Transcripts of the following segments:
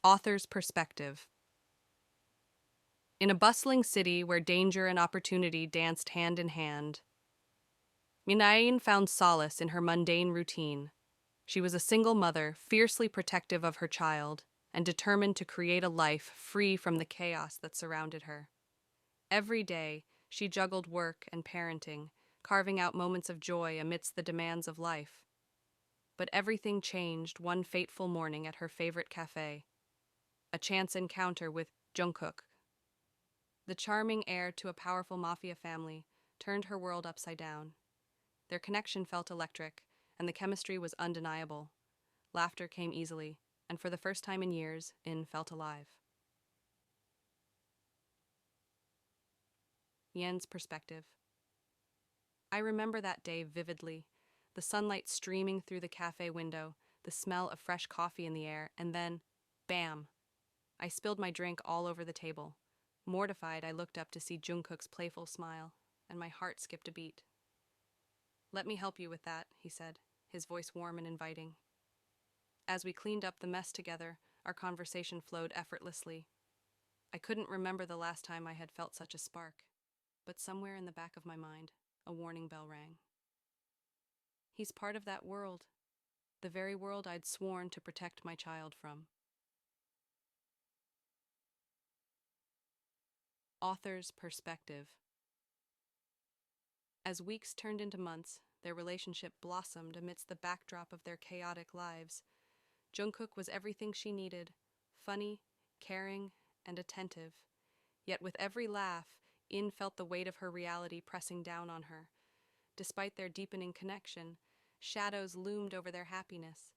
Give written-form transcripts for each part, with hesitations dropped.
Author's perspective. In a bustling city where danger and opportunity danced hand in hand, Minayin found solace in her mundane routine. She was a single mother, fiercely protective of her child, and determined to create a life free from the chaos that surrounded her. Every day, she juggled work and parenting, carving out moments of joy amidst the demands of life. But everything changed one fateful morning at her favorite cafe, a chance encounter with JUNGKOOK. The charming heir to a powerful mafia family turned her world upside down. Their connection felt electric, and the chemistry was undeniable. Laughter came easily, and for the first time in years, In felt alive. Yen's perspective. I remember that day vividly, the sunlight streaming through the cafe window, the smell of fresh coffee in the air, and then, bam! I spilled my drink all over the table. Mortified, I looked up to see Jungkook's playful smile, and my heart skipped a beat. "Let me help you with that," he said, his voice warm and inviting. As we cleaned up the mess together, our conversation flowed effortlessly. I couldn't remember the last time I had felt such a spark, but somewhere in the back of my mind, a warning bell rang. He's part of that world, the very world I'd sworn to protect my child from. Author's perspective. As weeks turned into months, their relationship blossomed amidst the backdrop of their chaotic lives. Jungkook was everything she needed, funny, caring, and attentive. Yet with every laugh, In felt the weight of her reality pressing down on her. Despite their deepening connection, shadows loomed over their happiness.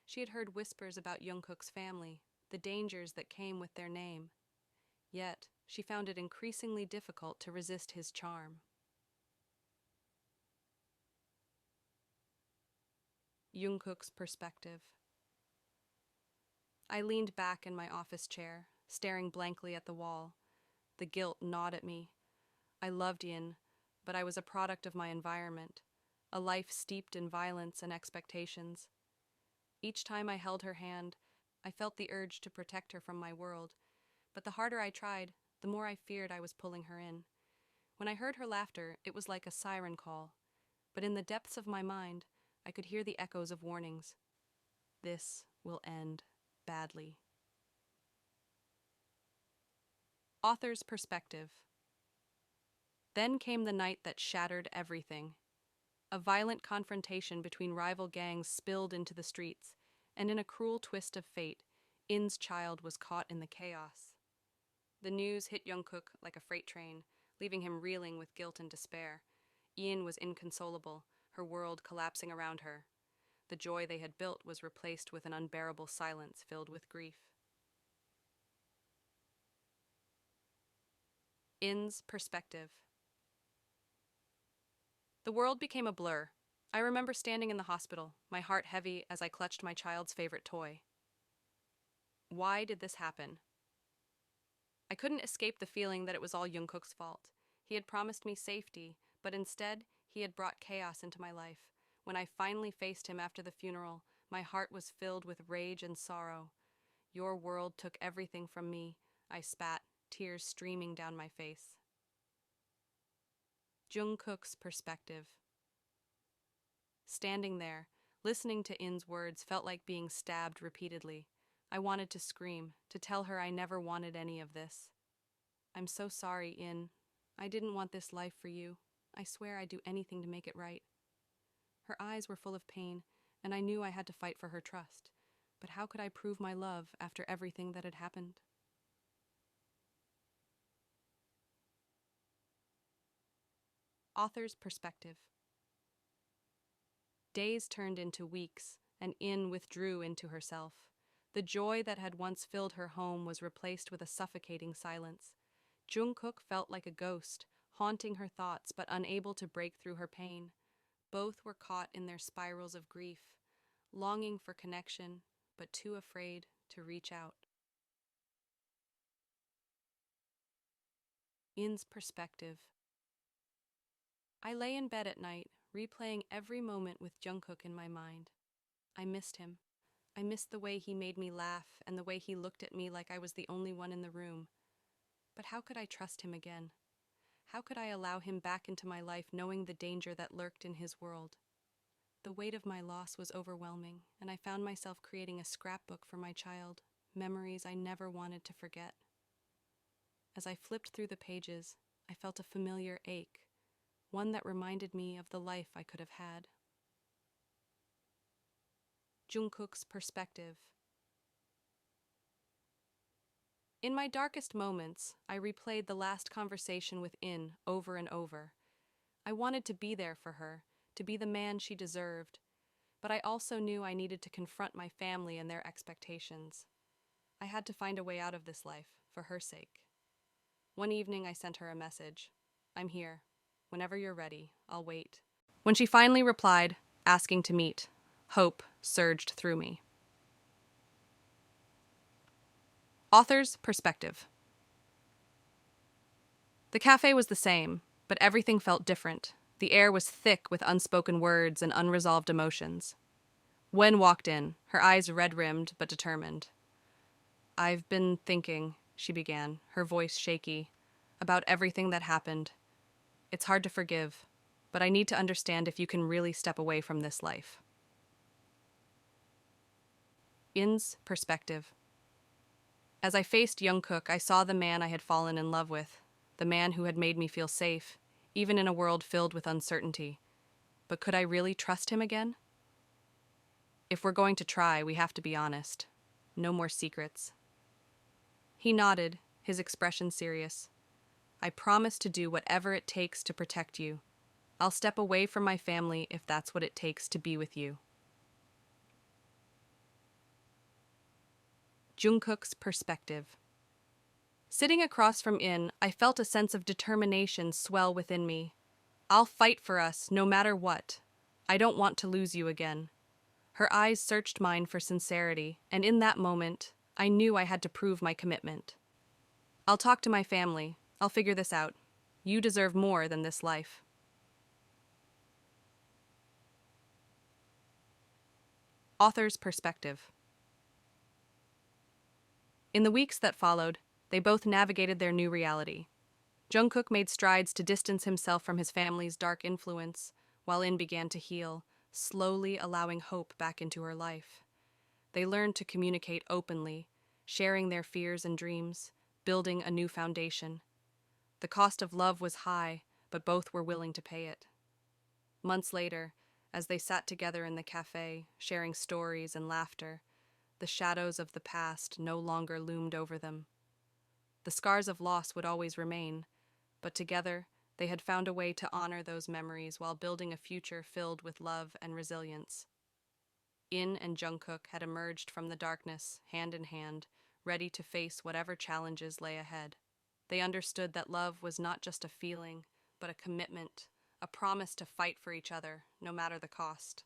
She had heard whispers about Jungkook's family, the dangers that came with their name. Yet, she found it increasingly difficult to resist his charm. Jungkook's perspective. I leaned back in my office chair, staring blankly at the wall. The guilt gnawed at me. I loved Yin, but I was a product of my environment, a life steeped in violence and expectations. Each time I held her hand, I felt the urge to protect her from my world, but the harder I tried, the more I feared I was pulling her in. When I heard her laughter, it was like a siren call, but in the depths of my mind, I could hear the echoes of warnings. This will end badly. Author's perspective. Then came the night that shattered everything. A violent confrontation between rival gangs spilled into the streets, and in a cruel twist of fate, In's child was caught in the chaos. The news hit Jungkook like a freight train, leaving him reeling with guilt and despair. In was inconsolable, her world collapsing around her. The joy they had built was replaced with an unbearable silence filled with grief. In's perspective. The world became a blur. I remember standing in the hospital, my heart heavy as I clutched my child's favorite toy. Why did this happen? I couldn't escape the feeling that it was all Jungkook's fault. He had promised me safety, but instead, he had brought chaos into my life. When I finally faced him after the funeral, my heart was filled with rage and sorrow. "Your world took everything from me," I spat, tears streaming down my face. Jungkook's perspective. Standing there, listening to In's words felt like being stabbed repeatedly. I wanted to scream, to tell her I never wanted any of this. "I'm so sorry, In. I didn't want this life for you. I swear I'd do anything to make it right." Her eyes were full of pain, and I knew I had to fight for her trust. But how could I prove my love after everything that had happened? Author's perspective. Days turned into weeks, and In withdrew into herself. The joy that had once filled her home was replaced with a suffocating silence. Jungkook felt like a ghost, haunting her thoughts but unable to break through her pain. Both were caught in their spirals of grief, longing for connection but too afraid to reach out. In's perspective. I lay in bed at night, replaying every moment with Jungkook in my mind. I missed him. I missed the way he made me laugh and the way he looked at me like I was the only one in the room. But how could I trust him again? How could I allow him back into my life knowing the danger that lurked in his world? The weight of my loss was overwhelming, and I found myself creating a scrapbook for my child, memories I never wanted to forget. As I flipped through the pages, I felt a familiar ache, one that reminded me of the life I could have had. JUNGKOOK's perspective. In my darkest moments, I replayed the last conversation with In over and over. I wanted to be there for her, to be the man she deserved, but I also knew I needed to confront my family and their expectations. I had to find a way out of this life, for her sake. One evening I sent her a message. "I'm here. Whenever you're ready, I'll wait." When she finally replied, asking to meet, hope surged through me. Author's perspective. The cafe was the same, but everything felt different. The air was thick with unspoken words and unresolved emotions. Wen walked in, her eyes red-rimmed but determined. "I've been thinking," she began, her voice shaky, "about everything that happened. It's hard to forgive, but I need to understand if you can really step away from this life." In's perspective. As I faced Jungkook, I saw the man I had fallen in love with, the man who had made me feel safe, even in a world filled with uncertainty. But could I really trust him again? "If we're going to try, we have to be honest. No more secrets." He nodded, his expression serious. "I promise to do whatever it takes to protect you. I'll step away from my family if that's what it takes to be with you." Jungkook's perspective. Sitting across from In, I felt a sense of determination swell within me. "I'll fight for us, no matter what. I don't want to lose you again." Her eyes searched mine for sincerity, and in that moment, I knew I had to prove my commitment. "I'll talk to my family. I'll figure this out. You deserve more than this life." Author's perspective. In the weeks that followed, they both navigated their new reality. Jungkook made strides to distance himself from his family's dark influence, while In began to heal, slowly allowing hope back into her life. They learned to communicate openly, sharing their fears and dreams, building a new foundation. The cost of love was high, but both were willing to pay it. Months later, as they sat together in the cafe, sharing stories and laughter, the shadows of the past no longer loomed over them. The scars of loss would always remain, but together they had found a way to honor those memories while building a future filled with love and resilience. In and Jungkook had emerged from the darkness, hand in hand, ready to face whatever challenges lay ahead. They understood that love was not just a feeling, but a commitment, a promise to fight for each other, no matter the cost.